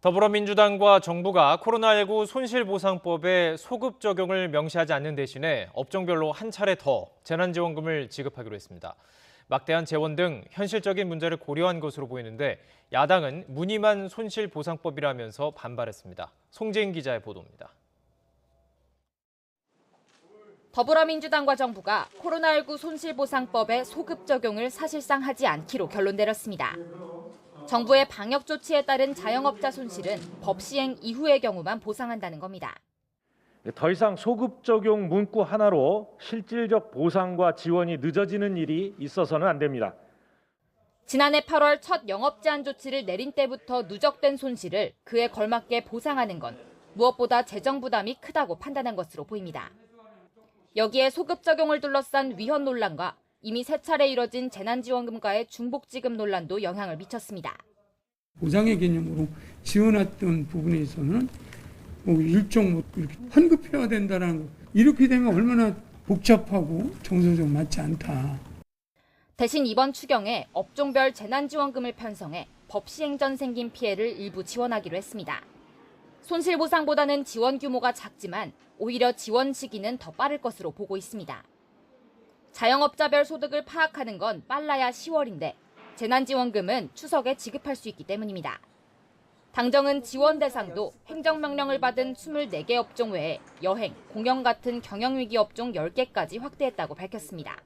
더불어민주당과 정부가 코로나19 손실보상법에 소급 적용을 명시하지 않는 대신에 업종별로 한 차례 더 재난지원금을 지급하기로 했습니다. 막대한 재원 등 현실적인 문제를 고려한 것으로 보이는데 야당은 무늬만 손실보상법이라면서 반발했습니다. 송재인 기자의 보도입니다. 더불어민주당과 정부가 코로나19 손실보상법의 소급 적용을 사실상 하지 않기로 결론 내렸습니다. 정부의 방역 조치에 따른 자영업자 손실은 법 시행 이후의 경우만 보상한다는 겁니다. 더 이상 소급 적용 문구 하나로 실질적 보상과 지원이 늦어지는 일이 있어서는 안 됩니다. 지난해 8월 첫 영업 제한 조치를 내린 때부터 누적된 손실을 그에 걸맞게 보상하는 건 무엇보다 재정 부담이 크다고 판단한 것으로 보입니다. 여기에 소급 적용을 둘러싼 위헌 논란과 이미 세 차례 이뤄진 재난지원금과의 중복 지급 논란도 영향을 미쳤습니다. 보상의 개념으로 지원했던 부분에 있어서는 일종 이렇게 환급해야 된다는 거. 이렇게 되면 얼마나 복잡하고 정서적 맞지 않다. 대신 이번 추경에 업종별 재난지원금을 편성해 법 시행 전 생긴 피해를 일부 지원하기로 했습니다. 손실보상보다는 지원 규모가 작지만 오히려 지원 시기는 더 빠를 것으로 보고 있습니다. 자영업자별 소득을 파악하는 건 빨라야 10월인데 재난지원금은 추석에 지급할 수 있기 때문입니다. 당정은 지원 대상도 행정명령을 받은 24개 업종 외에 여행, 공연 같은 경영위기 업종 10개까지 확대했다고 밝혔습니다.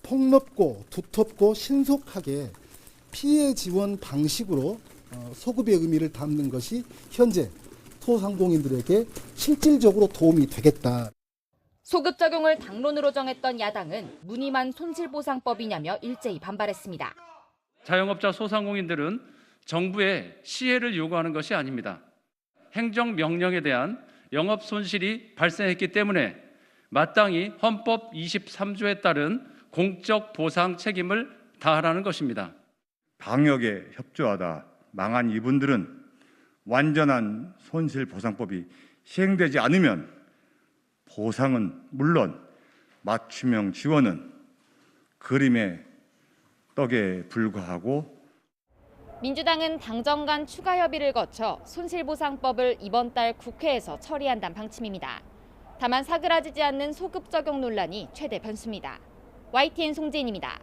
폭넓고 두텁고 신속하게 피해 지원 방식으로 소급의 의미를 담는 것이 현재 소상공인들에게 실질적으로 도움이 되겠다. 소급 적용을 당론으로 정했던 야당은 무늬만 손실보상법이냐며 일제히 반발했습니다. 자영업자 소상공인들은 정부에 시혜를 요구하는 것이 아닙니다. 행정명령에 대한 영업 손실이 발생했기 때문에 마땅히 헌법 23조에 따른 공적 보상 책임을 다하라는 것입니다. 방역에 협조하다 망한 이분들은 완전한 손실보상법이 시행되지 않으면 보상은 물론 맞춤형 지원은 그림의 떡에 불과하고 민주당은 당정 간 추가 협의를 거쳐 손실보상법을 이번 달 국회에서 처리한다는 방침입니다. 다만 사그라지지 않는 소급 적용 논란이 최대 변수입니다. YTN 송재인입니다.